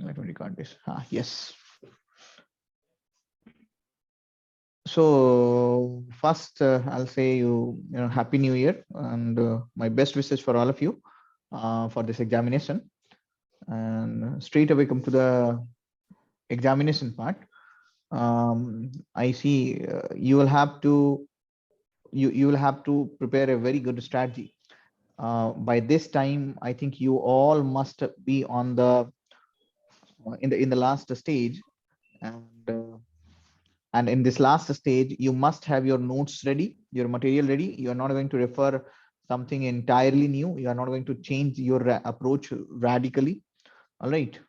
Like record this. Yes. So first, I'll say you know Happy New Year and my best wishes for all of you for this examination. And straight away come to the examination part. I see you will have to you will have to prepare a very good strategy. By this time, I think you all must be on the in the last stage, and and in this last stage, you must have your notes ready, your material ready. You are not going to refer something entirely new. You are not going to change your approach radically. All right.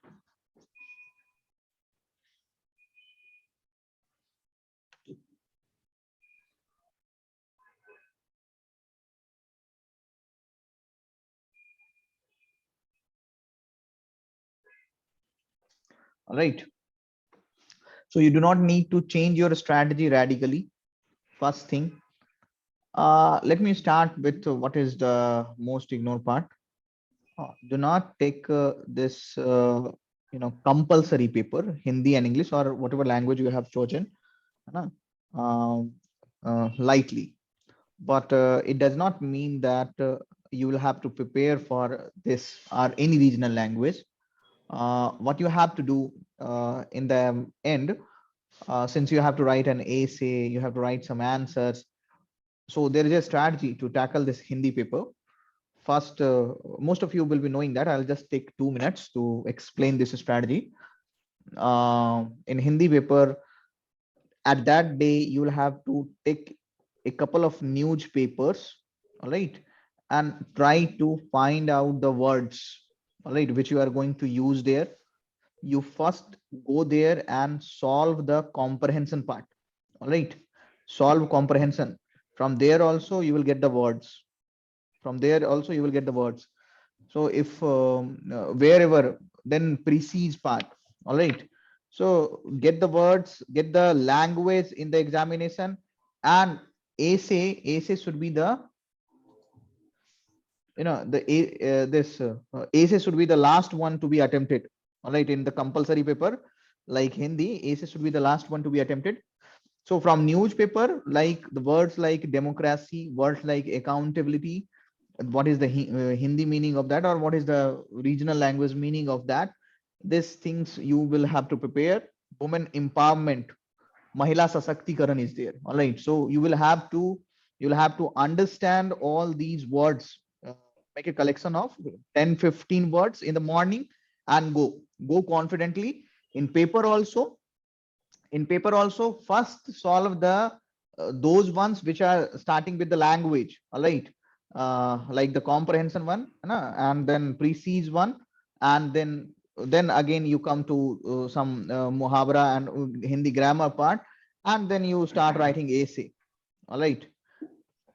All right. So you do not need to change your strategy radically. First thing, let me start with what is the most ignored part. Do not take this, compulsory paper, Hindi and English or whatever language you have chosen, um, lightly. But it does not mean that you will have to prepare for this or any regional language. What you have to do in the end, since you have to write an essay, you have to write some answers. So there is a strategy to tackle this Hindi paper. First, most of you will be knowing that. I'll just take 2 minutes to explain this strategy. In Hindi paper, at that day, you will have to take a couple of newspapers, all right, and try to find out the words, all right, which you are going to use there. You first go there and solve the comprehension part, all right. Solve comprehension. From there also you will get the words. From there also you will get the words. So if wherever, then precedes part, all right. So get the words, get the language in the examination, and essay should be the, essay should be the last one to be attempted, all right. In the compulsory paper like Hindi, essay should be the last one to be attempted. So from newspaper, like the words like democracy, words like accountability, what is the Hindi meaning of that, or what is the regional language meaning of that, these things you will have to prepare. Women empowerment, mahila sashaktikaran is there, all right. So you'll have to understand all these words. Make a collection of 10-15 words in the morning and go confidently. In paper also, first solve the those ones which are starting with the language, all right. Like the comprehension one, and then precedes one, and then again you come to some muhavara and Hindi grammar part, and then you start writing essay, all right.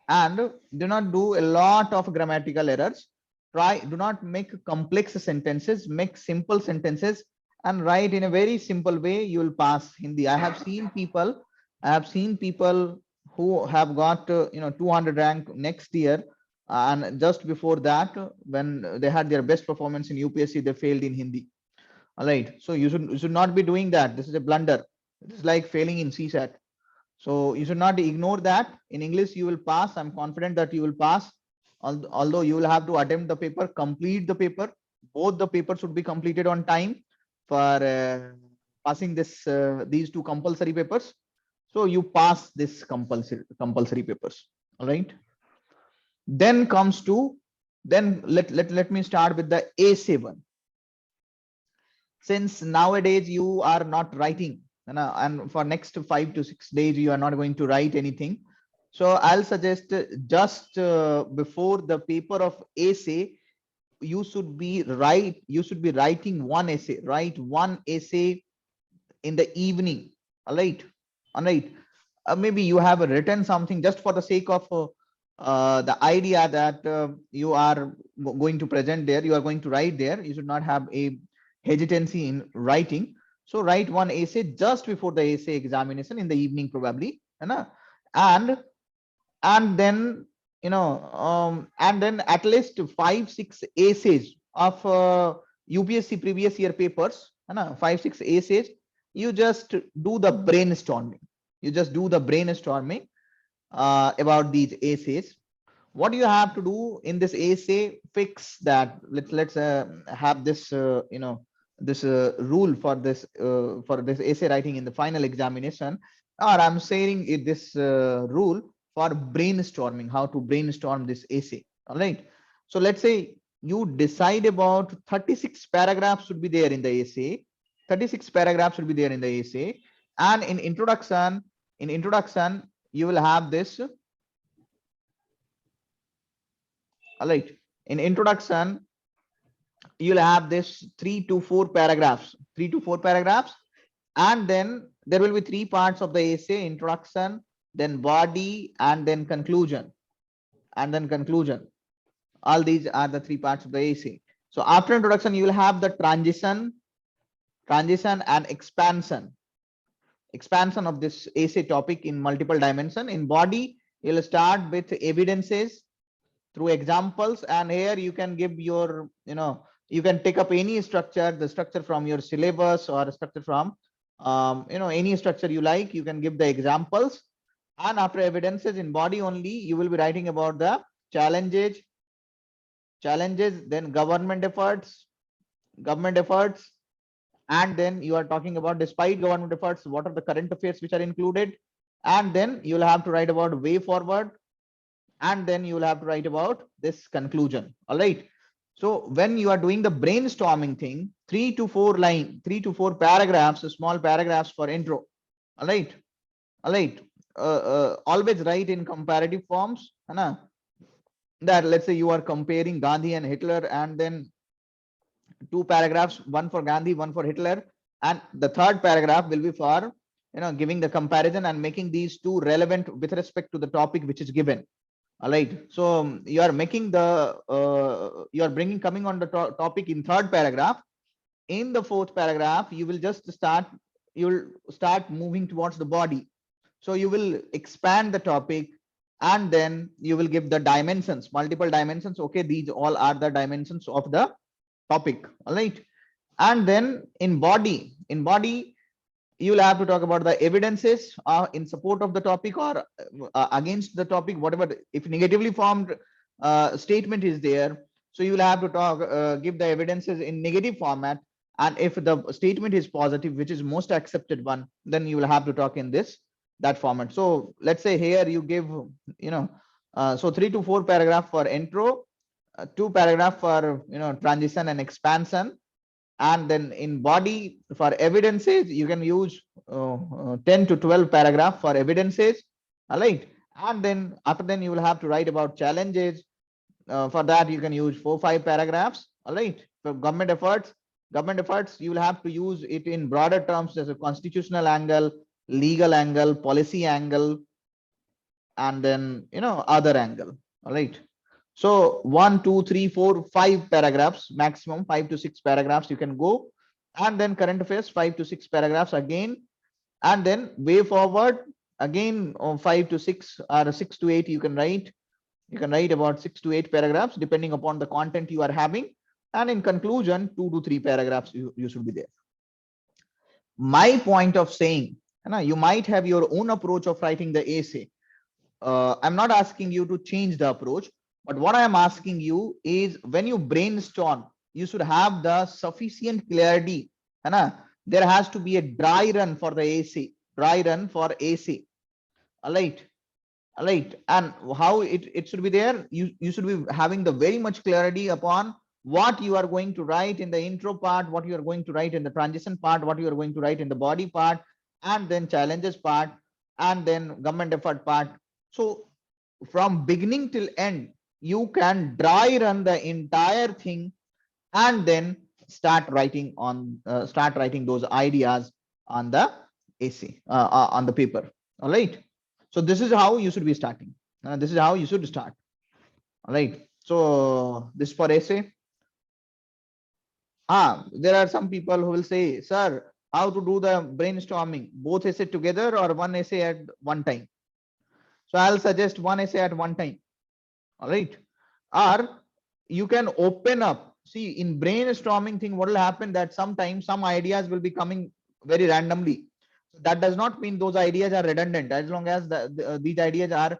And do not do a lot of grammatical errors. Try, do not make complex sentences, make simple sentences and write in a very simple way. You will pass Hindi. I have seen people who have got 200 rank next year, and just before that, when they had their best performance in UPSC, they failed in Hindi, all right. So you should not be doing that. This is a blunder. It is like failing in CSAT. So you should not ignore that. In English, you will pass. I'm confident that you will pass. Although you will have to attempt the paper, complete the paper. Both the papers should be completed on time for passing these two compulsory papers. So you pass this compulsory papers. All right. Then comes to, then let me start with the A7. Since nowadays you are not writing, and for next 5 to 6 days you are not going to write anything, so I'll suggest just before the paper of essay, you should be writing one essay. Write one essay in the evening, all right. All right. Maybe you have written something just for the sake of the idea that you are going to present there, you are going to write there. You should not have a hesitancy in writing. So write one essay just before the essay examination in the evening probably, and and then and then at least 5-6 essays of UPSC previous year papers, है ना, 5-6 essays, you just do the brainstorming. You just do the brainstorming about these essays. What you have to do in this essay, fix that. Let's have this this rule for this essay writing in the final examination, or I'm saying this rule for brainstorming, how to brainstorm this essay. All right, so let's say you decide about 36 paragraphs should be there in the essay. 36 paragraphs should be there in the essay, and in introduction you will have this. All right, in introduction you'll have this 3 to 4 paragraphs, and then there will be 3 parts of the essay: introduction, then body, and then conclusion. All these are the 3 parts of the essay. So after introduction you will have the transition and expansion of this essay topic in multiple dimension. In body you'll start with evidences through examples, and here you can give your, you can take up any structure, the structure from your syllabus, or a structure from any structure you like. You can give the examples, and after evidences in body only you will be writing about the challenges, then government efforts, and then you are talking about, despite government efforts, what are the current affairs which are included, and then you'll have to write about way forward, and then you will have to write about this conclusion. All right, so when you are doing the brainstorming thing, 3 to 4 paragraphs, small paragraphs for intro. All right, always write in comparative forms, है that let's say you are comparing Gandhi and Hitler, and then 2 paragraphs, one for Gandhi, one for Hitler, and the 3rd paragraph will be for giving the comparison and making these 2 relevant with respect to the topic which is given. All right, so you are making the you are coming on the topic in 3rd paragraph. In the 4th paragraph you will just start moving towards the body. So you will expand the topic, and then you will give the dimensions, multiple dimensions. Okay, these all are the dimensions of the topic. All right, and then in body you will have to talk about the evidences in support of the topic, or against the topic, whatever. If negatively formed statement is there, so you will have to give the evidences in negative format, and if the statement is positive, which is most accepted one, then you will have to talk in that format. So let's say here you give so 3 to 4 paragraph for intro, 2 paragraph for transition and expansion, and then in body for evidences you can use 10 to 12 paragraph for evidences. All right, and then after then you will have to write about challenges. For that you can use 4-5 paragraphs. All right, for government efforts you will have to use it in broader terms, as a constitutional angle, legal angle, policy angle, and then other angle. All right, so 1, 2, 3, 4, 5 paragraphs, maximum 5 to 6 paragraphs you can go, and then current affairs 5 to 6 paragraphs again, and then way forward again 5 to 6 or 6 to 8 you can write. You can write about 6 to 8 paragraphs depending upon the content you are having, and in conclusion 2 to 3 paragraphs you should be there. My point of saying, you might have your own approach of writing the essay. I'm not asking you to change the approach, but what I am asking you is, when you brainstorm, you should have the sufficient clarity. There has to be a dry run for the essay, All right, and how it should be there. You should be having the very much clarity upon what you are going to write in the intro part, what you are going to write in the transition part, what you are going to write in the body part, and then challenges part, and then government effort part. So from beginning till end, you can dry run the entire thing, and then start writing those ideas on the essay, on the paper. All right, so this is how you should be starting. This is how you should start. All right, so this for essay. There are some people who will say, sir, how to do the brainstorming, both essay together or one essay at one time? So I'll suggest one essay at one time. All right, or you can open up see, in brainstorming thing, what will happen that sometimes some ideas will be coming very randomly. So that does not mean those ideas are redundant, as long as these ideas are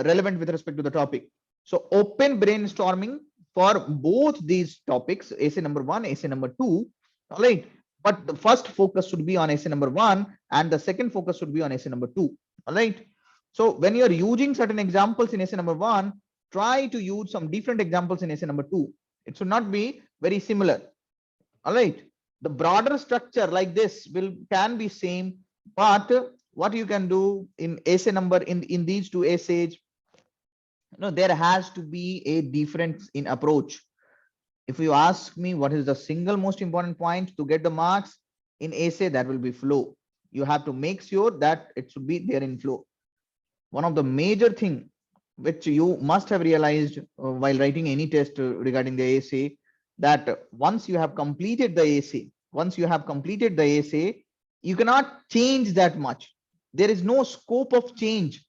relevant with respect to the topic. So open brainstorming for both these topics, essay number 1, essay number 2. All right. But the first focus should be on essay number 1 and the second focus should be on essay number 2. All right. So when you're using certain examples in essay number 1, try to use some different examples in essay number 2. It should not be very similar. All right. The broader structure like this can be same, but what you can do in essay number in these two essays, there has to be a difference in approach. If you ask me what is the single most important point to get the marks in essay, that will be flow. You have to make sure that it should be there in flow. One of the major thing which you must have realized while writing any test regarding the essay, that once you have completed the essay, you cannot change that much. There is no scope of change.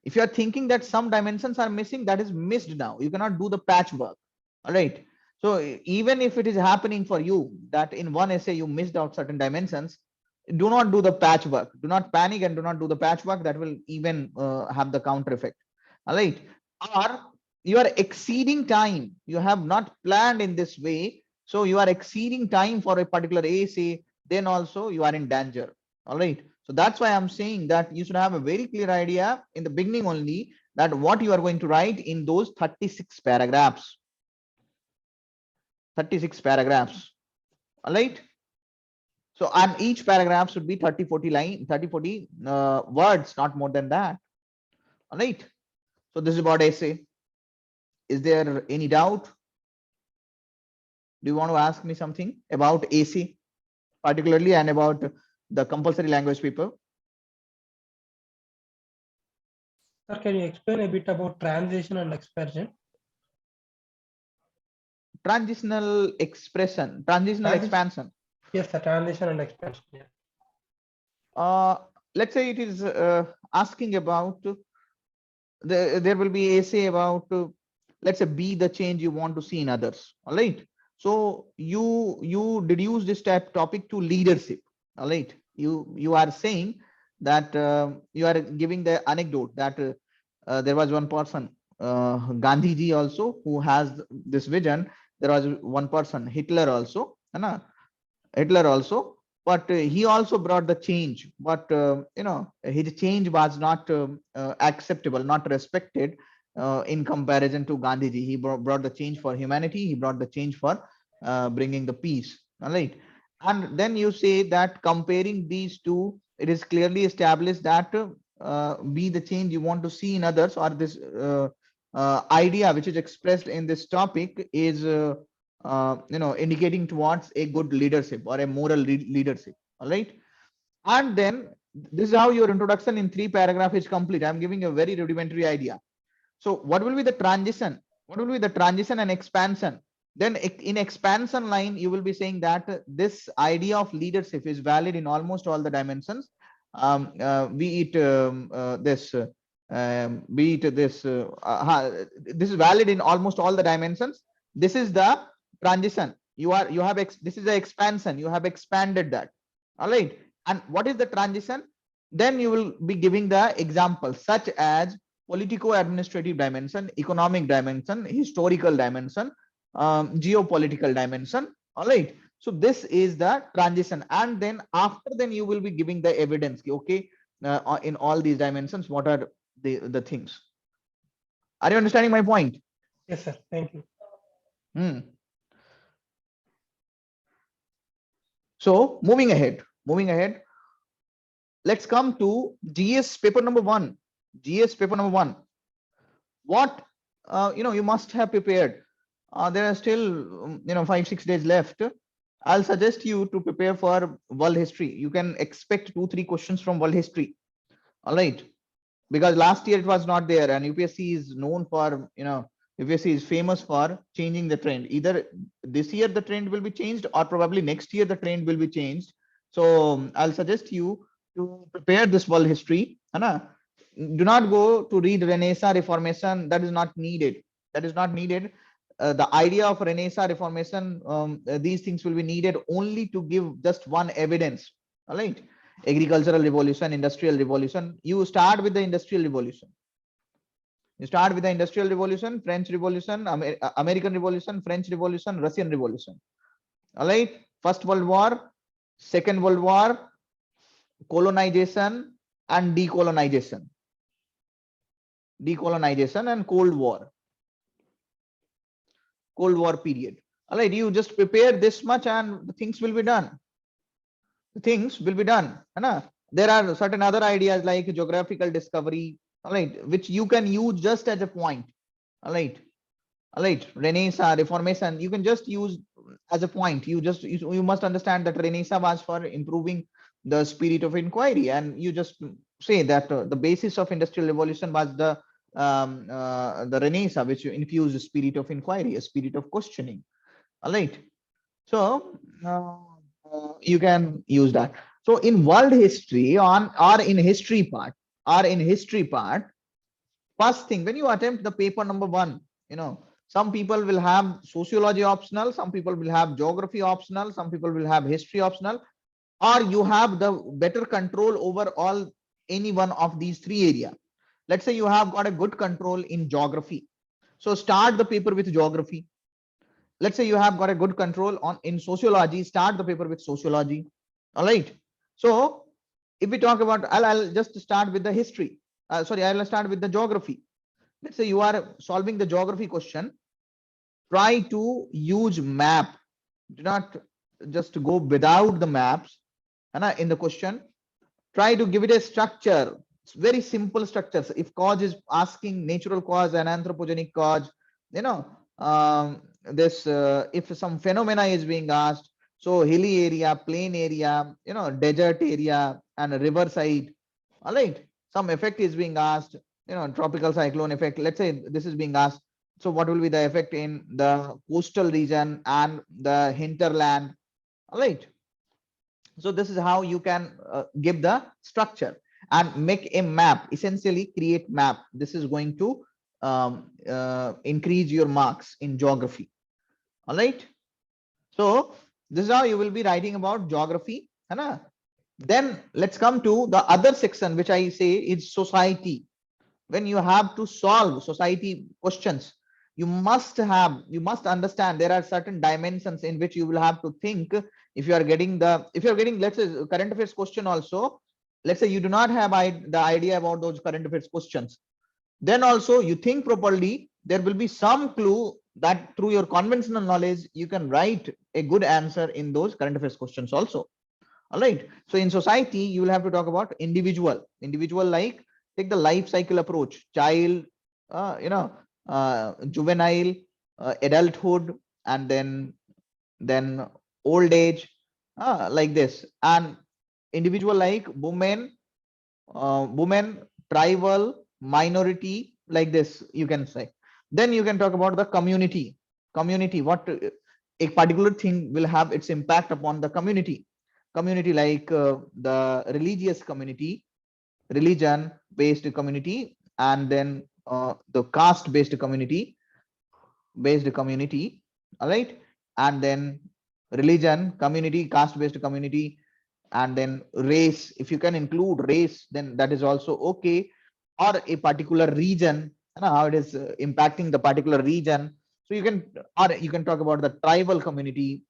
If you are thinking that some dimensions are missing, that is missed now. You cannot do the patchwork. All right. So even if it is happening for you that in one essay you missed out certain dimensions, do not do the patchwork. Do not panic and do not do the patchwork. That will even have the counter effect. All right. Or you are exceeding time. You have not planned in this way. So you are exceeding time for a particular essay. Then also you are in danger. All right. So that's why I'm saying that you should have a very clear idea in the beginning only that what you are going to write in those 36 paragraphs. 36 paragraphs. All right. So, and each paragraph should be 30-40 words, not more than that. All right. So this is about essay. Is there any doubt? Do you want to ask me something about essay particularly and about the compulsory language paper? Sir, can you explain a bit about transition and expansion? Transitional expansion. Yes, the transition and expansion. Yeah. Let's say it is asking about there will be essay about let's say be the change you want to see in others. All right. So you deduce this topic to leadership. All right. You are saying that you are giving the anecdote that there was one person, Gandhi ji also, who has this vision. There was one person, Hitler also, but he also brought the change. But his change was not acceptable, not respected in comparison to Gandhi ji. He brought the change for humanity. He brought the change for bringing the peace. All right. And then you say that comparing these two, it is clearly established that be the change you want to see in others, or this idea which is expressed in this topic is indicating towards a good leadership or a moral leadership. All right. And then this is how your introduction in 3 paragraphs is complete. I'm giving a very rudimentary idea. So what will be the transition? What will be the transition and expansion? Then in expansion line, you will be saying that this idea of leadership is valid in almost all the dimensions. Be it this is valid in almost all the dimensions. This is the transition. This is the expansion. You have expanded that. All right. And what is the transition? Then you will be giving the examples such as politico-administrative dimension, economic dimension, historical dimension, geopolitical dimension. All right. So this is the transition, and then after then you will be giving the evidence. Okay, in all these dimensions, what are the things? Are you understanding my point? Yes, sir. Thank you. So moving ahead, let's come to GS paper number 1. GS paper number 1. What you must have prepared. There are still 5-6 days left. I'll suggest you to prepare for world history. You can expect 2-3 questions from world history. All right, because last year it was not there, and UPSC is known for UPSC is famous for changing the trend. Either this year the trend will be changed, or probably next year the trend will be changed. So I'll suggest you to prepare this world history. Do not go to read Renaissance, Reformation. That is not needed. the idea of Renaissance Reformation, these things will be needed only to give just one evidence. All right. Agricultural revolution, industrial revolution. You start with the industrial revolution. You start with the industrial revolution, French revolution, American revolution, French revolution, Russian revolution. All right. First World War, Second World War, colonization and decolonization. Decolonization and Cold War. Cold War period. All right. You just prepare this much and the things will be done. Things will be done. There are certain other ideas like geographical discovery, all right, which you can use just as a point. All right. Renaissance, Reformation, you can just use as a point. You must understand that Renaissance was for improving the spirit of inquiry, and you just say that the basis of industrial revolution was the Renaissance, which infused the spirit of inquiry, a spirit of questioning. All right. So you can use that. So in world history or in history part, first thing when you attempt the paper number 1, some people will have sociology optional, some people will have geography optional, some people will have history optional, or you have the better control over all any one of these 3 areas. Let's say you have got a good control in geography, so start the paper with geography. Let's say you have got a good control on in sociology, start the paper with sociology. All right. So if we talk about, I'll just start with the history. Sorry, I'll start with the geography. Let's say you are solving the geography question. Try to use map. Do not just go without the maps in the question. Try to give it a structure. It's very simple structures. If cause is asking natural cause and anthropogenic cause, this if some phenomena is being asked, so hilly area, plain area, desert area and a riverside. All right. Some effect is being asked, tropical cyclone effect. Let's say this is being asked. So what will be the effect in the coastal region and the hinterland? All right. So this is how you can give the structure and make a map, essentially create map. This is going to increase your marks in geography. All right. So this is how you will be writing about geography. Then let's come to the other section, which I say is society. When you have to solve society questions, you must understand there are certain dimensions in which you will have to think. If you are getting let's say current affairs question also, let's say you do not have the idea about those current affairs questions, then also you think properly, there will be some clue that through your conventional knowledge you can write a good answer in those current affairs questions also. All right. So in society you will have to talk about individual, like take the life cycle approach, child, juvenile, adulthood, and then old age, like this. And individual like women, tribal, minority, like this you can say. Then you can talk about the community. What a particular thing will have its impact upon the community. Like the religious community, religion based community, and then the caste based community. All right. And then religion, community, caste based community, and then race. If you can include race, then that is also okay. Or a particular region, how it is impacting the particular region. So you can talk about the tribal community.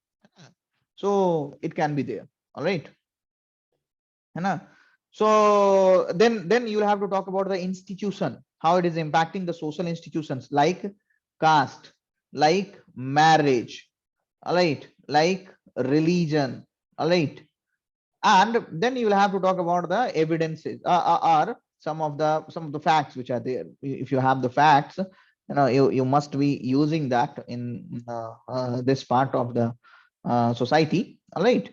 So it can be there. All right. So then you will have to talk about the institution, how it is impacting the social institutions like caste, like marriage, all right, like religion, all right. And then you will have to talk about the evidences, or some of the facts which are there. If you have the facts, you must be using that in this part of the society. All right.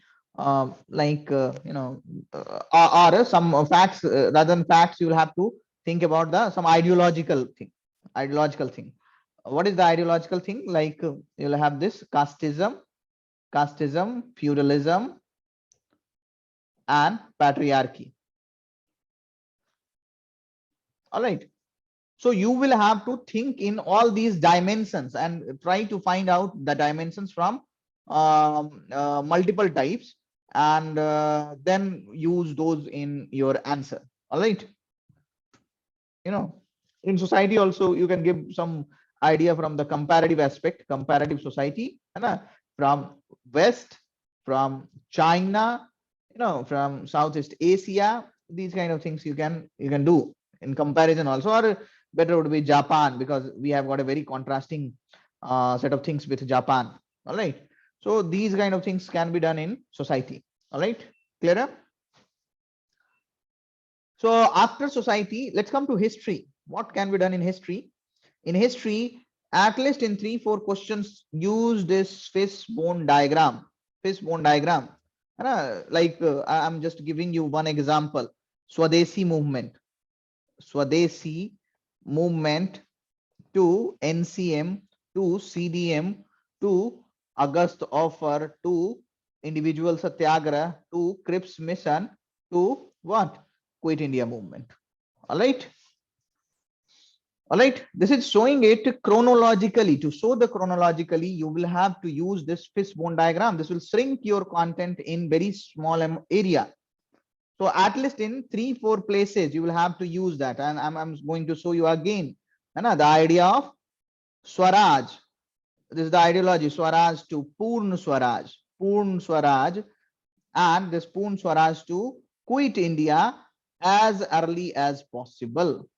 Like or some facts, rather than facts, you will have to think about some ideological thing. What is the ideological thing? Like you'll have this casteism, feudalism, and patriarchy. All right. So you will have to think in all these dimensions and try to find out the dimensions from multiple types, and then use those in your answer. All right. In society also, you can give some idea from the comparative aspect, comparative society, from West, from China, from Southeast Asia. These kind of things you can do in comparison also, or better would be Japan, because we have got a very contrasting set of things with Japan. All right. So these kind of things can be done in society. All right. Clear? So after society, let's come to history. What can be done in history? In history, at least in 3-4 questions, use this fishbone diagram. Fishbone diagram. I'm just giving you one example. Swadeshi movement. Swadeshi movement to NCM to CDM to August offer to individual satyagraha to Cripps mission to what? Quit India movement. All right. All right. This is showing it chronologically. To show the chronologically, you will have to use this fishbone diagram. This will shrink your content in very small area. So at least in 3-4 places, you will have to use that. And I'm going to show you again. And the idea of Swaraj. This is the ideology. Swaraj to Purn Swaraj. Purn Swaraj. And this Purn Swaraj to quit India as early as possible.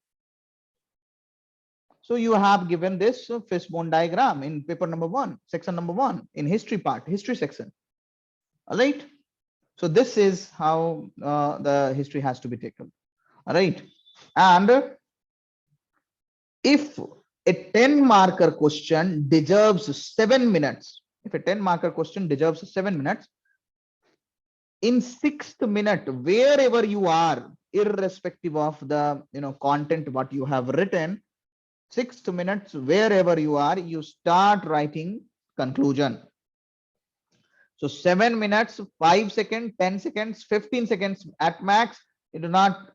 So you have given this fishbone diagram in paper number 1, section number 1, in history part, history section. All right. So this is how the history has to be taken. All right. And if a 10 marker question deserves 7 minutes, if a 10 marker question deserves 7 minutes, in 6th minute, wherever you are, irrespective of the content what you have written, 6 minutes, wherever you are, you start writing conclusion. So 7 minutes, 5 seconds, 10 seconds, 15 seconds at max. You do not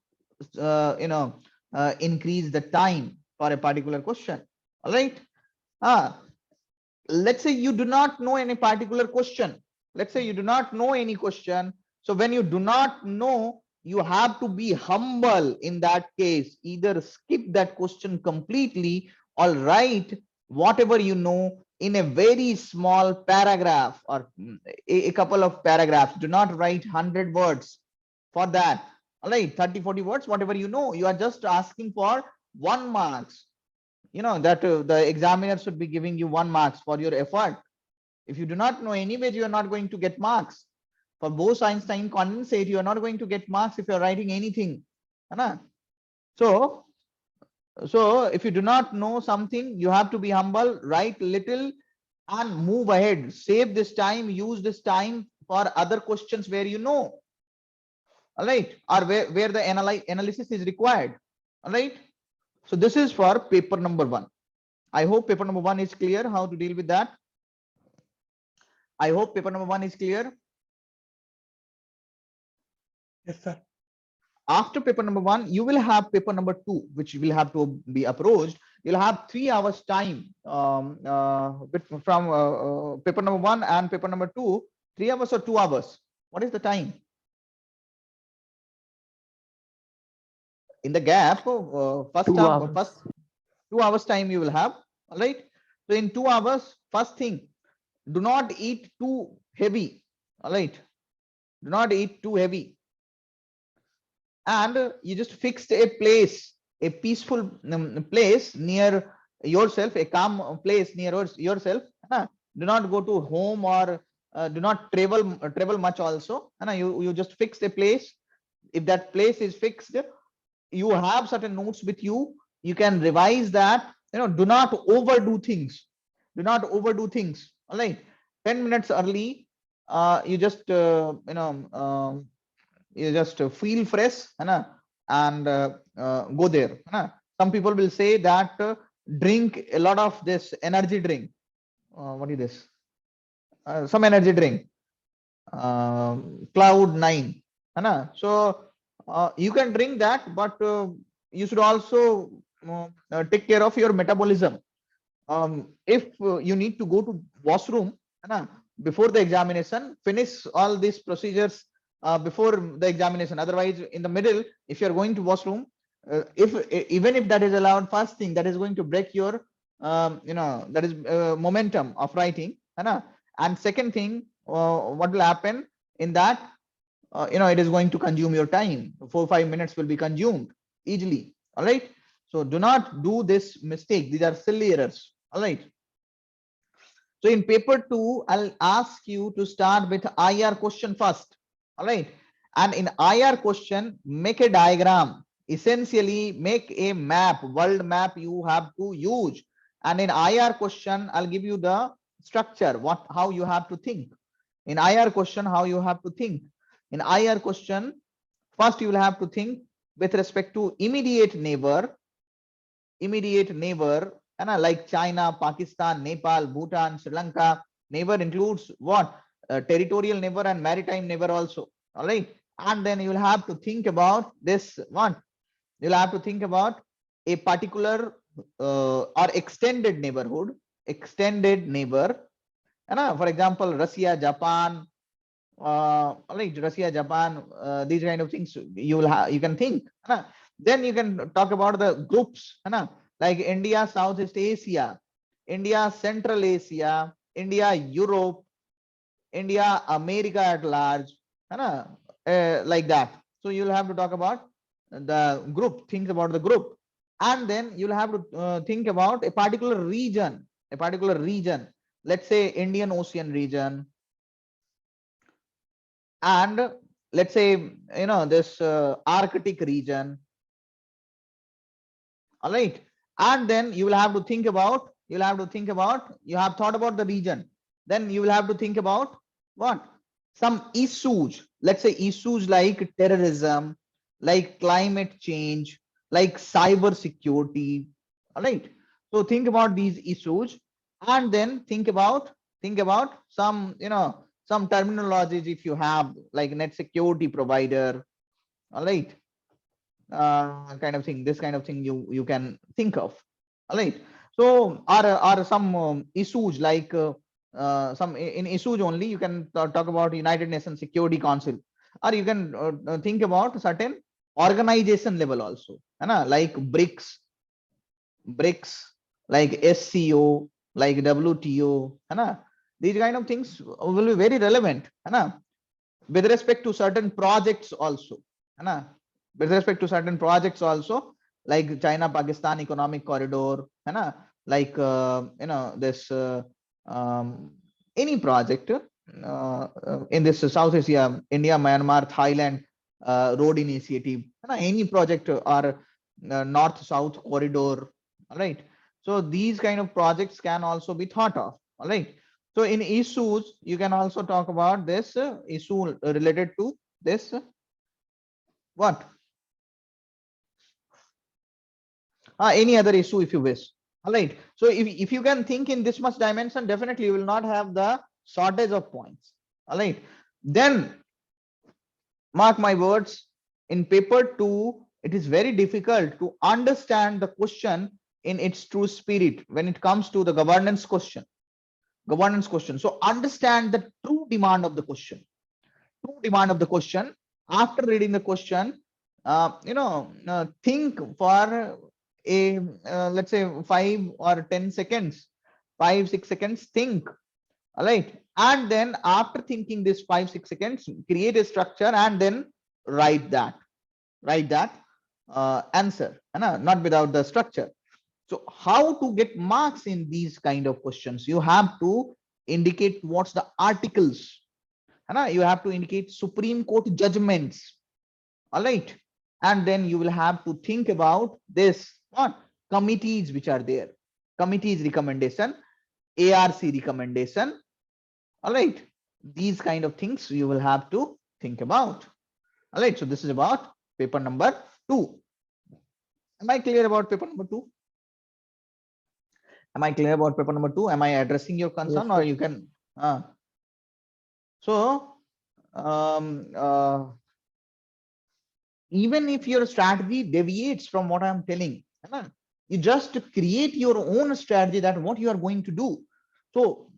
increase the time for a particular question. All right. Let's say you do not know any particular question. Let's say you do not know any question. So when you do not know, you have to be humble in that case. Either skip that question completely or write whatever you know in a very small paragraph or a couple of paragraphs. Do not write 100 words for that. All right, 30-40 words, whatever you know. You are just asking for 1 marks. That the examiner should be giving you 1 marks for your effort. If you do not know, anyways, you are not going to get marks. For Bose-Einstein condensate, you are not going to get marks if you are writing anything. So if you do not know something, you have to be humble, write little and move ahead. Save this time, use this time for other questions where you know. All right, or where the analysis is required. All right. So this is for paper number 1. I hope paper number 1 is clear how to deal with that. I hope paper number 1 is clear. Yes, sir. After paper number 1, you will have paper number 2, which will have to be approached. You'll have 3 hours time from paper number 1 and paper number 2. 3 hours or 2 hours? What is the time? In the gap, first 2 hours time you will have. All right. So in 2 hours, first thing, do not eat too heavy. All right. Do not eat too heavy. And you just fixed a place, a peaceful place near yourself, a calm place near yourself. Do not go to home or do not travel much also. You just fix a place. If that place is fixed, you have certain notes with you. You can revise that. Do not overdo things. Do not overdo things. All right. 10 minutes early. You just you just feel fresh and go there. Some people will say that drink a lot of this energy drink. What is this? Some energy drink. Cloud9. So you can drink that, but you should also take care of your metabolism. If you need to go to washroom before the examination, finish all these procedures before the examination. Otherwise, in the middle, if you are going to washroom, if even if that is allowed, first thing that is going to break your that is momentum of writing. And second thing, what will happen in that? It is going to consume your time. 4 or 5 minutes will be consumed easily. All right. So do not do this mistake. These are silly errors. All right. So in paper 2, I'll ask you to start with IR question first. All right. And in IR question, make a diagram. Essentially, make a map, world map you have to use. And in IR question, I'll give you the structure, how you have to think. In IR question, how you have to think. In IR question, first you will have to think with respect to immediate neighbor, and like China, Pakistan, Nepal, Bhutan, Sri Lanka. Neighbor includes what? Territorial neighbor and maritime neighbor also. All right. And then you will have to think about this one. You'll have to think about a particular or extended neighborhood, extended neighbor. And for example, Russia, Japan, like Russia, Japan, these kind of things you can think. Then you can talk about the groups, like India, Southeast Asia, India, Central Asia, India, Europe, India, America at large, like that. So you'll have to talk about the group, think about the group, and then you'll have to think about a particular region, let's say Indian Ocean region, and let's say this Arctic region. All right. And then you will have to think about, you have thought about the region, then you will have to think about what? Some issues, let's say issues like terrorism, like climate change, like cyber security. All right. So think about these issues, and then think about some some terminologies if you have, like net security provider. All right. Kind of thing, this kind of thing you can think of. All right. So are some issues like some in issues only you can talk about United Nations Security Council, or you can think about certain organization level also, like BRICS, like SCO, like WTO. These kind of things will be very relevant with respect to certain projects also. With respect to certain projects also, like China Pakistan economic corridor, like this any project in this South Asia, India, Myanmar, Thailand road initiative, any project, or north south corridor. All right. So these kind of projects can also be thought of. All right. So in issues, you can also talk about this issue related to this what? Any other issue if you wish. All right. So if you can think in this much dimension, definitely you will not have the shortage of points. All right. Then mark my words, in paper 2, it is very difficult to understand the question in its true spirit when it comes to the governance question. So understand the true demand of the question. After reading the question, think for a let's say 5 or 10 seconds, 5 6 seconds, think. All right. And then after thinking this 5 6 seconds, create a structure and then write that answer, not without the structure. So how to get marks in these kind of questions? You have to indicate what's the articles, you have to indicate Supreme Court judgments. All right. And then you will have to think about this what? Committees which are there, committees recommendation, ARC recommendation. All right. These kind of things you will have to think about. All right. So this is about paper number 2. Am I clear about paper number 2? Am I clear about paper number 2? Am I addressing your concern? Yes, or you can so even if your strategy deviates from what I'm telling, You just create your own strategy that what you are going to do. So,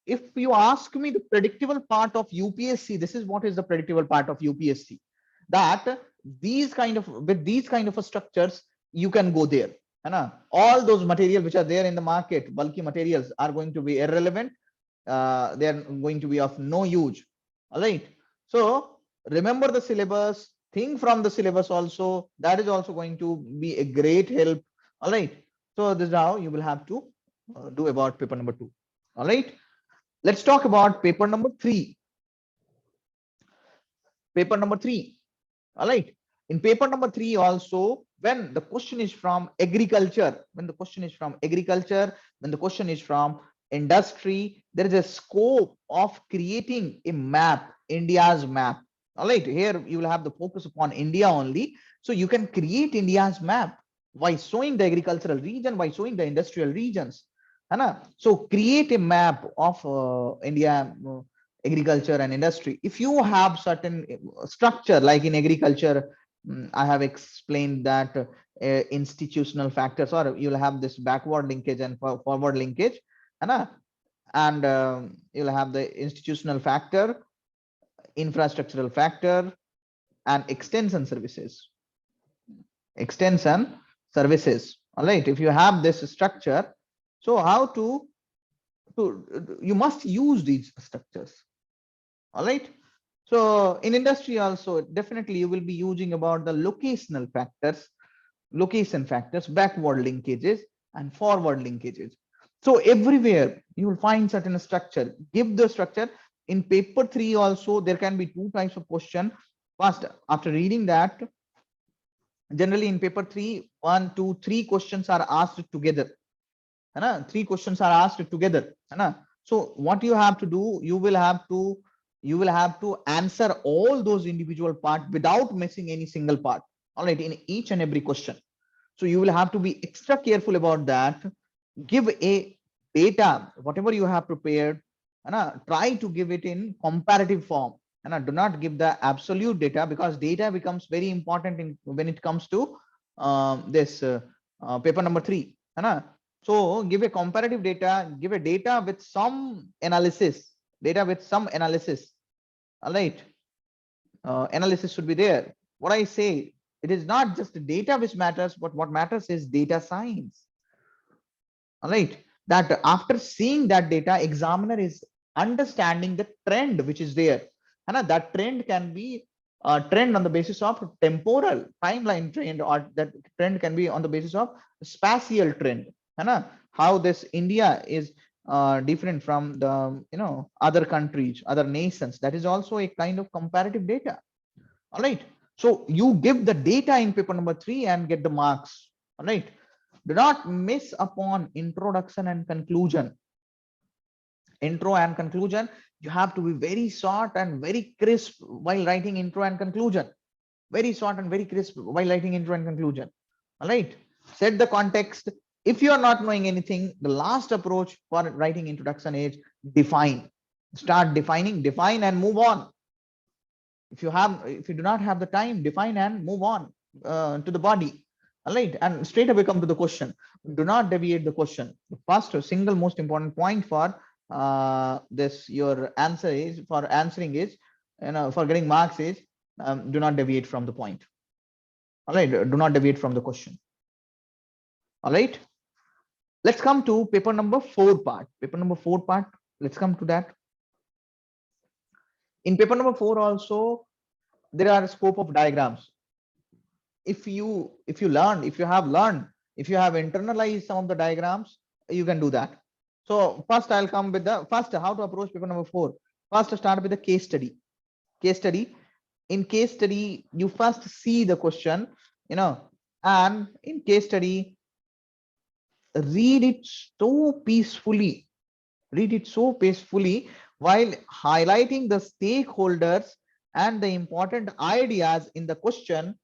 if you ask me the predictable part of UPSC, this is what is the predictable part of UPSC, that with these kind of structures, you can go there. All those materials which are there in the market, bulky materials, are going to be irrelevant. They are going to be of no use. All right. So remember the syllabus, think from the syllabus also. That is also going to be a great help. All right. So this is how you will have to do about paper number 2. All right. Let's talk about paper number 3. Paper number 3. All right. In paper number 3 also, when the question is from agriculture, when the question is from industry, there is a scope of creating a map, India's map. All right, here you will have the focus upon India only. So you can create India's map by showing the agricultural region, by showing the industrial regions. So create a map of India, agriculture and industry. If you have certain structure, like in agriculture, I have explained that institutional factors, or you'll have this backward linkage and forward linkage, and you'll have the institutional factor, infrastructural factor, and extension services. All right. If you have this structure, so how to you must use these structures. All right. So in industry also, definitely you will be using about the location factors, backward linkages and forward linkages. So everywhere you will find certain structure. Give the structure. In paper 3 also, there can be 2 types of question. First, after reading that, generally in paper 3, 1, 2, 3 questions are asked together. 3 questions are asked together. So what you have to do, you will have to answer all those individual parts without missing any single part. All right, in each and every question. So you will have to be extra careful about that. Give a data, whatever you have prepared, try to give it in comparative form. Do not give the absolute data, because data becomes very important when it comes to this paper number 3. So give a comparative data, give a data with some analysis. All right. Analysis should be there. What I say, it is not just the data which matters, but what matters is data science. All right. That after seeing that data, examiner is understanding the trend which is there. And that trend can be a trend on the basis of temporal timeline trend, or that trend can be on the basis of spatial trend. How this India is different from the other countries, other nations. That is also a kind of comparative data. All right. So you give the data in paper number 3 and get the marks. All right. Do not miss upon introduction and conclusion. Intro and conclusion, you have to be very short and very crisp while writing intro and conclusion. Very short and very crisp while writing intro and conclusion. All right. Set the context. If you are not knowing anything, the last approach for writing introduction is define. Start defining, define and move on. If you do not have the time, define and move on to the body. All right. And straight away come to the question. Do not deviate the question. The first single most important point for this your answer is, for answering is, for getting marks is, do not deviate from the point. All right. Do not deviate from the question. All right. Let's come to paper number 4 part. Let's come to that. In paper number 4 also, there are a scope of diagrams. If you have internalized some of the diagrams, you can do that. So first I'll come with the how to approach paper number 4. First, start with the case study. In case study, you first see the question, and in case study, read it so peacefully while highlighting the stakeholders and the important ideas in the question,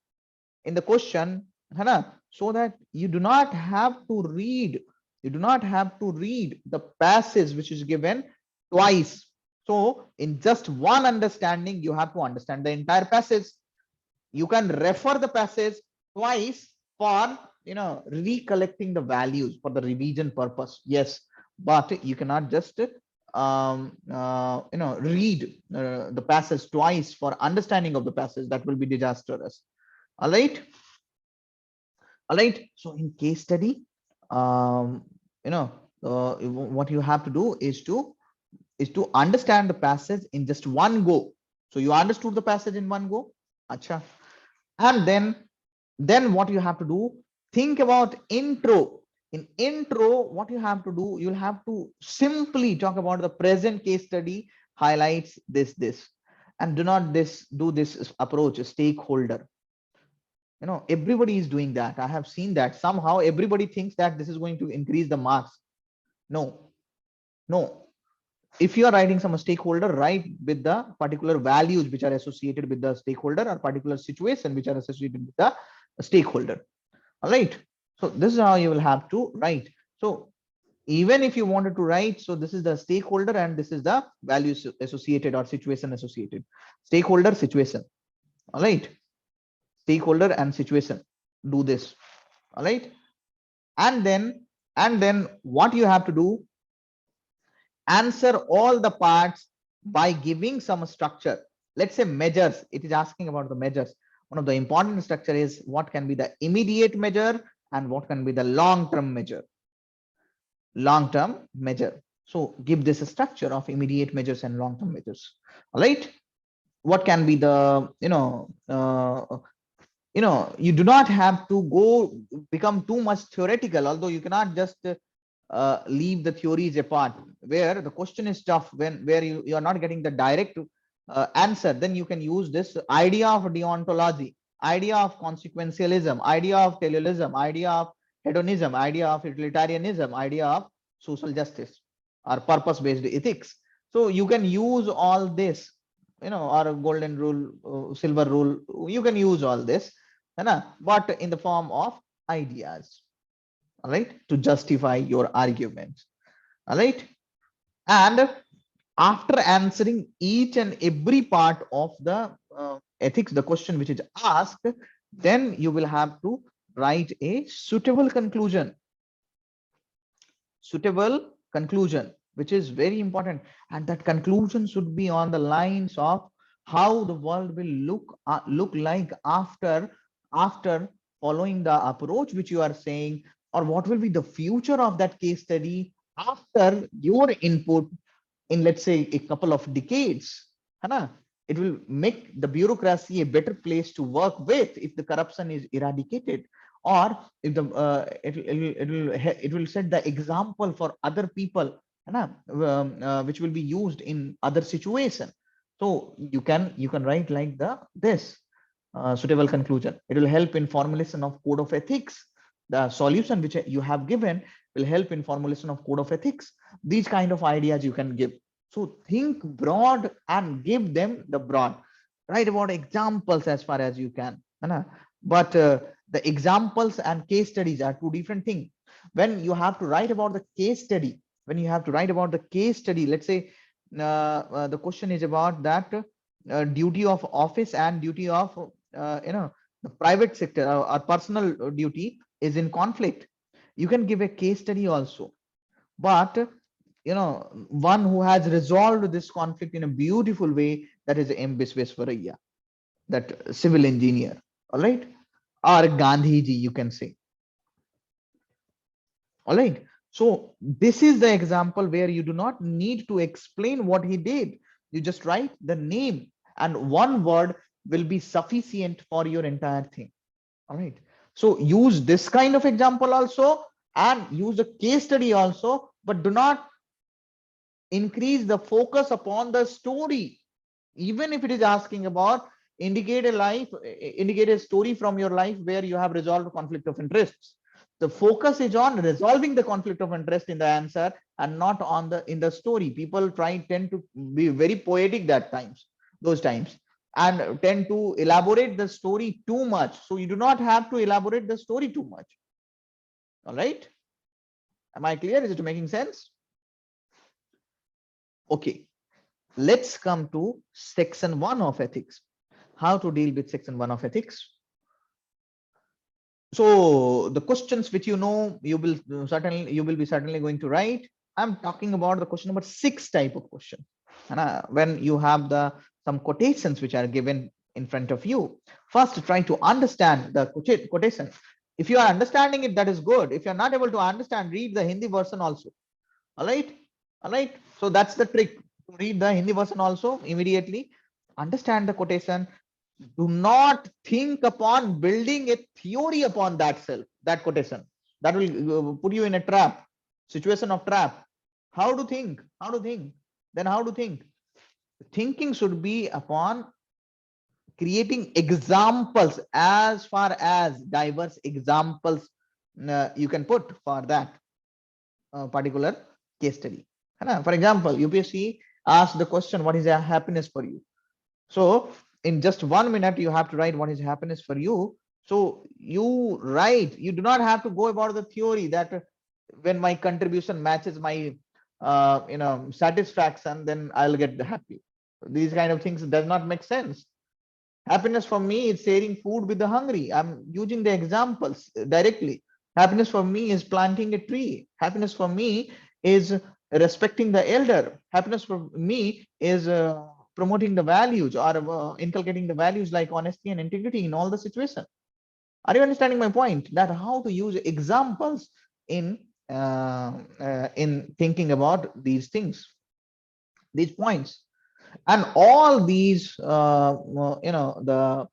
so that you do not have to read the passage which is given twice. So in just one understanding, you have to understand the entire passage. You can refer the passage twice for recollecting the values for the revision purpose. Yes, but you cannot just read the passage twice for understanding of the passage. That will be disastrous. All right. All right. So in case study, um, what you have to do is to understand the passage in just one go. So you understood the passage in one go. Acha. And then what you have to do, think about intro. In intro, what you have to do, you'll have to simply talk about the present case study, highlights this, and do not do this approach stakeholder. Everybody is doing that. I have seen that. Somehow everybody thinks that this is going to increase the marks. No. If you are writing some stakeholder, write with the particular values which are associated with the stakeholder, or particular situation which are associated with the stakeholder. All right. So this is how you will have to write. So even if you wanted to write, so this is the stakeholder and this is the values associated or situation associated. Stakeholder, situation. All right. Stakeholder and situation. Do this. All right. And then what you have to do, answer all the parts by giving some structure. Let's say measures. It is asking about the measures. One of the important structure is what can be the immediate measure and what can be the long-term measure. Long-term measure. So give this a structure of immediate measures and long-term measures. All right. What can be the, you do not have to go become too much theoretical, although you cannot just leave the theories apart. Where the question is tough, where you are not getting the direct answer, then you can use this idea of deontology, idea of consequentialism, idea of teleologism, idea of hedonism, idea of utilitarianism, idea of social justice or purpose-based ethics. So you can use all this, or a golden rule, silver rule. You can use all this, but in the form of ideas. All right, to justify your arguments. All right. And after answering each and every part of the ethics, the question which is asked, then you will have to write a suitable conclusion. Suitable conclusion, which is very important. And that conclusion should be on the lines of how the world will look like after following the approach which you are saying, or what will be the future of that case study after your input in, let's say, a couple of decades. It will make the bureaucracy a better place to work with if the corruption is eradicated, or if the it will set the example for other people, which will be used in other situation. So you can write like this suitable conclusion. It will help in formulation of code of ethics. The solution which you have given will help in formulation of code of ethics. These kind of ideas you can give. So think broad and give them the broad. Write about examples as far as you can. But the examples and case studies are two different things. When you have to write about the case study, let's say the question is about that duty of office and duty of the private sector, or personal duty is in conflict. You can give a case study also, but one who has resolved this conflict in a beautiful way, that is M. Visvesvaraya, that civil engineer. All right, or Gandhiji, you can say. All right. So this is the example where you do not need to explain what he did. You just write the name, and one word will be sufficient for your entire thing. All right. So use this kind of example also, and use a case study also, but do not increase the focus upon the story. Even if it is asking about indicate a story from your life where you have resolved conflict of interests. The focus is on resolving the conflict of interest in the answer, and not on in the story. People tend to be very poetic those times, and tend to elaborate the story too much. So you do not have to elaborate the story too much. All right. Am I clear? Is it making sense? Okay. Let's come to section 1 of ethics. How to deal with section 1 of ethics. So the questions which you know, you will be certainly going to write. I'm talking about the question number 6 type of question. And when you have the some quotations which are given in front of you, first try to understand the quotation. If you are understanding it, that is good. If you're not able to understand, read the Hindi version also. All right, all right. So that's the trick, to read the Hindi version also immediately, understand the quotation. Do not think upon building a theory upon that quotation. That will put you in a trap, situation of trap. How to think? How to think? Then how to think? Thinking should be upon creating examples, as far as diverse examples you can put for that particular case study. For example, UPSC asks the question, what is a happiness for you? So in just 1 minute, you have to write what is happiness for you. So you write, you do not have to go about the theory that when my contribution matches my satisfaction, then I'll get happy. These kind of things does not make sense. Happiness for me is sharing food with the hungry. I'm using the examples directly. Happiness for me is planting a tree. Happiness for me is respecting the elder. Happiness for me is promoting the values, or inculcating the values like honesty and integrity in all the situations. Are you understanding my point? That how to use examples in thinking about these things, these points. And all these the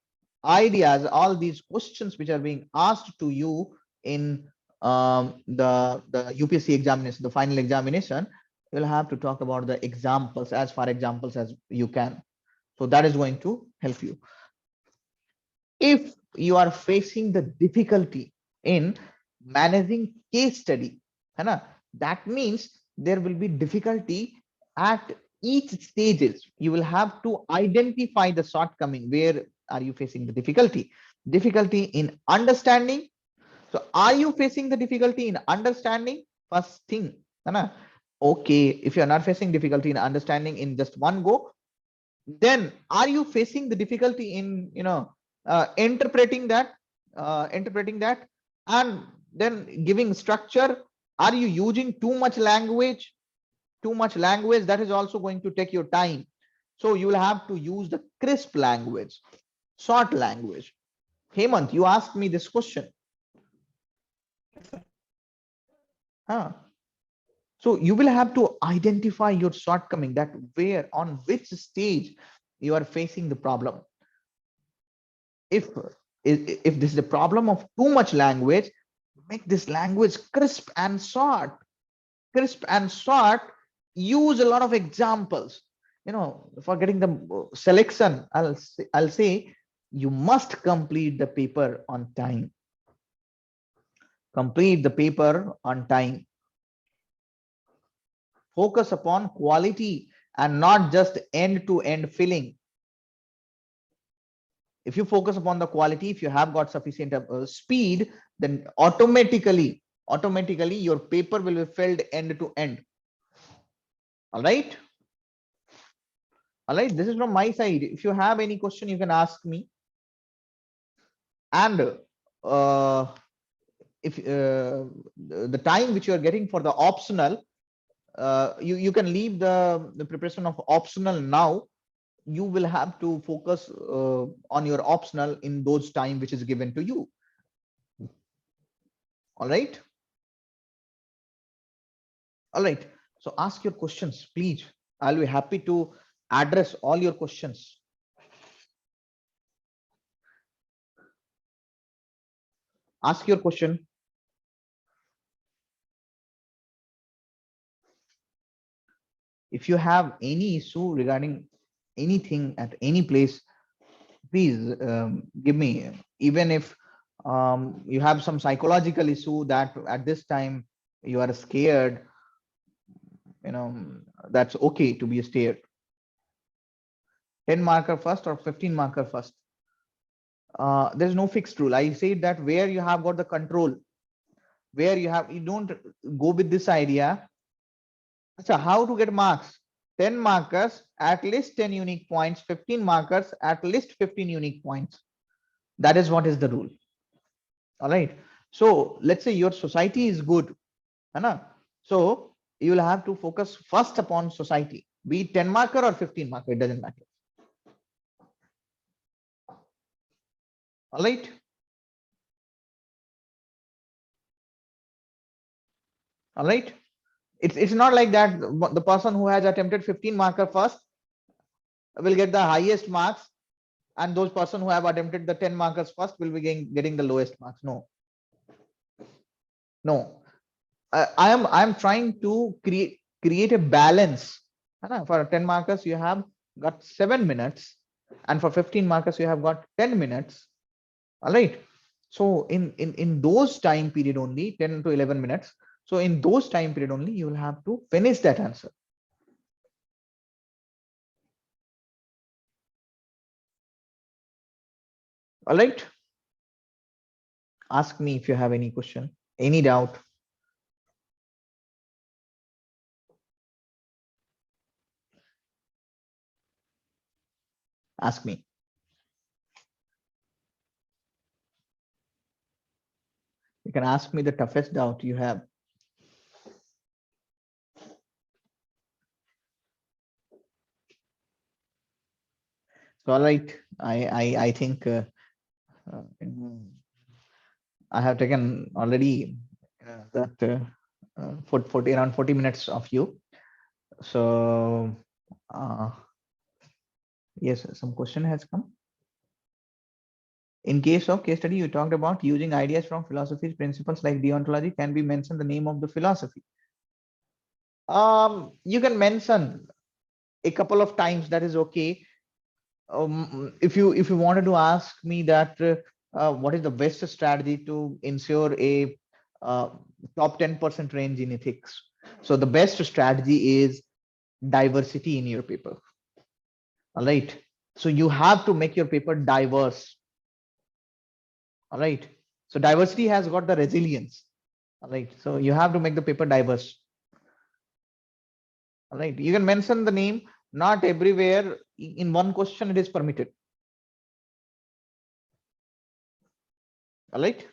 ideas, all these questions which are being asked to you in the UPSC examination, the final examination, you'll have to talk about the examples, as far examples as you can. So that is going to help you. If you are facing the difficulty in managing case study, that means there will be difficulty at each stages. You will have to identify the shortcoming. Where are you facing the difficulty in understanding? So are you facing the difficulty in understanding? First thing, okay, if you're not facing difficulty in understanding in just one go, then are you facing the difficulty in interpreting that, and then giving structure? Are you using too much language? That is also going to take your time. So you will have to use the crisp language, short language. Hemant, you asked me this question. So you will have to identify your shortcoming, that where, on which stage you are facing the problem. If this is a problem of too much language, make this language crisp and short. Use a lot of examples. For getting the selection, I'll say you must complete the paper on time. Complete the paper on time. Focus upon quality and not just end-to-end filling. If you focus upon the quality, if you have got sufficient speed, then automatically your paper will be filled end to end. All right. All right. This is from my side. If you have any question, you can ask me. And if the time which you are getting for the optional, you can leave the preparation of optional now. You will have to focus on your optional in those time which is given to you. All right. All right. So ask your questions, please. I'll be happy to address all your questions. Ask your question. If you have any issue regarding anything at any place, please give me. Even if you have some psychological issue that at this time you are scared, that's okay to be scared. 10 marker first or 15 marker first. There's no fixed rule. I say that where you have got the control, where you don't go with this idea. So how to get marks? 10 markers, at least 10 unique points, 15 markers, at least 15 unique points. That is what is the rule. All right. So let's say your society is good, है ना? So you will have to focus first upon society, be it 10 marker or 15 marker, it doesn't matter. All right. All right. It's not like that the person who has attempted 15 marker first will get the highest marks, and those person who have attempted the 10 markers first will be getting the lowest marks. No, no. I am trying to create a balance. For 10 markers, you have got 7 minutes, and for 15 markers, you have got 10 minutes. All right. So in those time period only, 10 to 11 minutes. So in those time period only, you will have to finish that answer. All right. Ask me if you have any question, any doubt. Ask me. You can ask me the toughest doubt you have. So, all right. I think uh, I have taken already that for 40 around 40 minutes of you. So yes, some question has come. In case of case study, you talked about using ideas from philosophy's principles like deontology. Can be mentioned the name of the philosophy? You can mention a couple of times. That is okay. If you wanted to ask me that what is the best strategy to ensure a top 10% range in ethics, so the best strategy is diversity in your paper. All right. So you have to make your paper diverse. All right. So diversity has got the resilience. All right. So you have to make the paper diverse. All right. You can mention the name. Not everywhere in one question it is permitted. All right.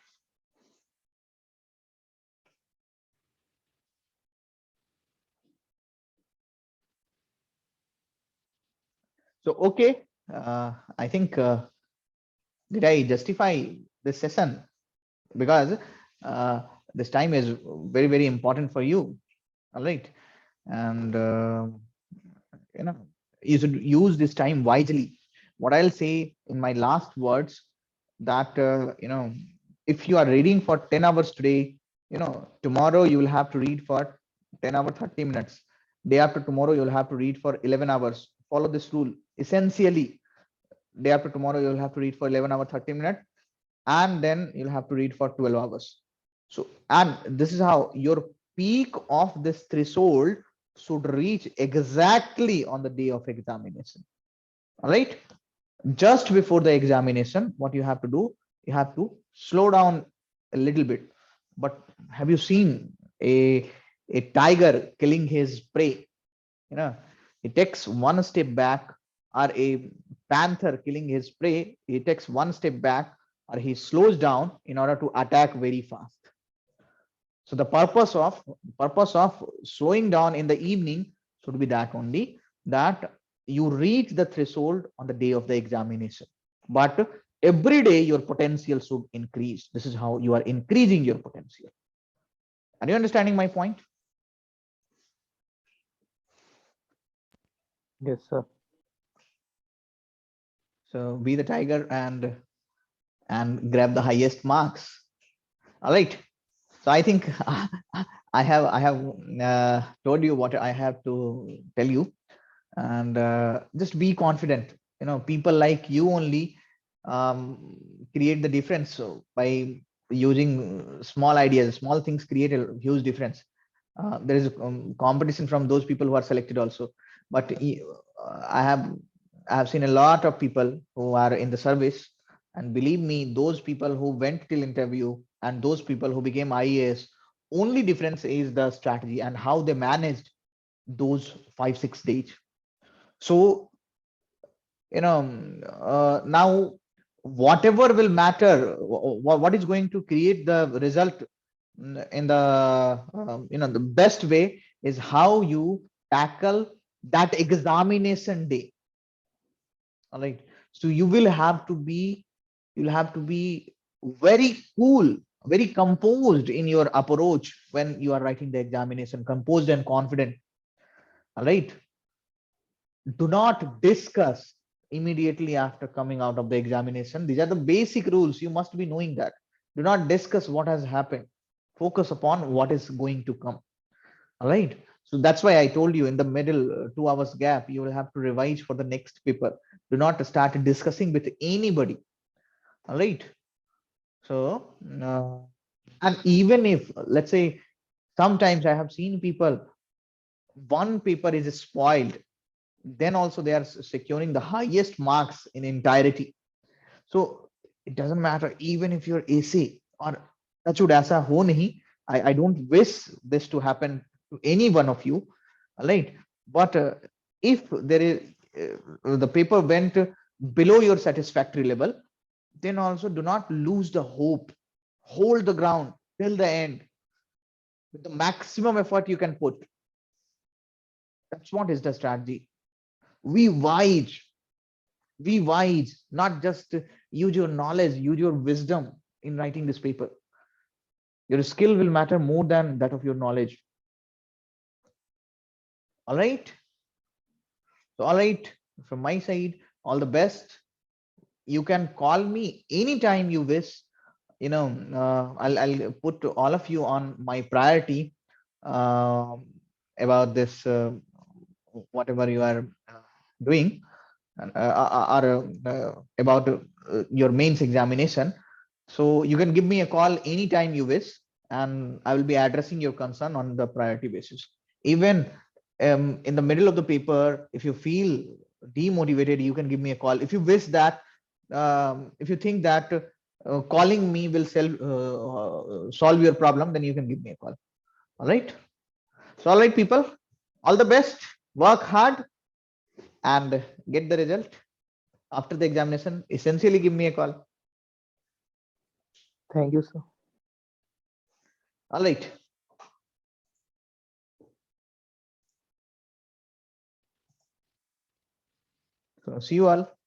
So okay. I think did I justify this session? Because this time is very important for you. All right. And you should use this time wisely. What I'll say in my last words, that if you are reading for 10 hours today, tomorrow you will have to read for 10 hours 30 minutes. Day after tomorrow you'll have to read for 11 hours. Follow this rule. Essentially, day after tomorrow you'll have to read for 11 hours 30 minutes, and then you'll have to read for 12 hours. So, and this is how your peak of this threshold should reach exactly on the day of examination. All right. Just before the examination, what you have to do, you have to slow down a little bit. But have you seen a tiger killing his prey? He takes one step back, or a panther killing his prey, he takes one step back, or he slows down in order to attack very fast. So the purpose of slowing down in the evening should be that only, that you reach the threshold on the day of the examination. But every day your potential should increase. This is how you are increasing your potential. Are you understanding my point? Yes, sir. So be the tiger and grab the highest marks. All right. So I think I have told you what I have to tell you, and just be confident. People like you only create the difference. So by using small ideas, small things create a huge difference. There is competition from those people who are selected also, but I have I have seen a lot of people who are in the service, and believe me, those people who went till interview and those people who became IAS, only difference is the strategy and how they managed those 5-6 days. So now whatever will matter, what is going to create the result in the the best way is how you tackle that examination day. All right. So you'll have to be very cool, very composed in your approach when you are writing the examination, composed and confident. All right. Do not discuss immediately after coming out of the examination. These are the basic rules. You must be knowing that. Do not discuss what has happened. Focus upon what is going to come. All right. So that's why I told you in the middle 2 hours gap, you will have to revise for the next paper. Do not start discussing with anybody. All right. So, and even if, let's say, sometimes I have seen people, one paper is spoiled, then also they are securing the highest marks in entirety. So it doesn't matter even if you're AC or that should aisa ho nahi. I don't wish this to happen to any one of you. All right. But if there is the paper went below your satisfactory level, then also do not lose the hope. Hold the ground till the end with the maximum effort you can put. That's what is the strategy. Be wise, be wise, not just use your knowledge, use your wisdom in writing this paper. Your skill will matter more than that of your knowledge. All right. So, all right, from my side, all the best. You can call me anytime you wish. I'll put all of you on my priority about this, whatever you are doing, or about your mains examination. So you can give me a call anytime you wish, and I will be addressing your concern on the priority basis. Even in the middle of the paper, if you feel demotivated, you can give me a call. If you wish that, if you think that calling me will solve your problem, then you can give me a call. All right. So, all right, people, all the best. Work hard and get the result after the examination. Essentially, give me a call. Thank you, sir. All right. So, see you all.